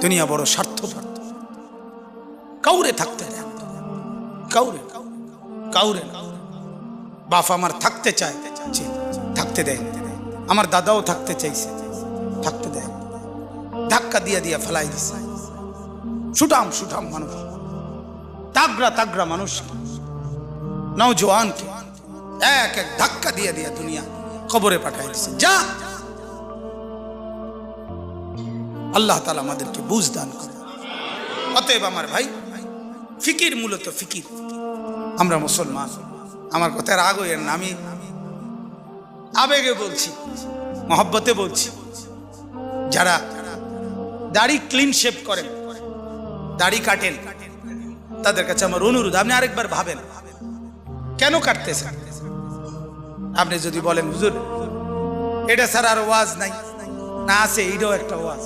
দুনিয়া বড় স্বার্থপর, কাউরে থাকতে দেয়, কাউরে কাউরে। বাপ আমার থাকতে চায়, থাকতে দেয়। আমার দাদাও থাকতে চাইছে, থাকতে দেয়। ধাক্কা দিয়া দিয়া ফেলাই দিছে। সুঠাম সুঠাম মানুষ, তাগড়া তাগড়া মানুষ, নওজোয়ানকে এক এক ধাক্কা দিয়ে দিয়া দুনিয়া কবরে পাঠাই দিছে। যা, আল্লাহ তাআলা আমাদেরকে বুঝ দান করে। অতএব আমার ভাই, ফিকির মূলত ফিকির। আমরা মুসলমান, আমার কথা রাগ হইয়েন না, আমি আবেগে বলছি, মহব্বতে বলছি। যারা দাড়ি ক্লিন শেভ করেন, দাড়ি কাটেন, তাদের কাছে আমার অনুরোধ, আপনি আরেকবার ভাবেন কেন কাটতেছেন। আপনি যদি বলেন হুজুর এটা ছাড়া আর ওয়াজ নাই, না আছে, এইটাও একটা ওয়াজ।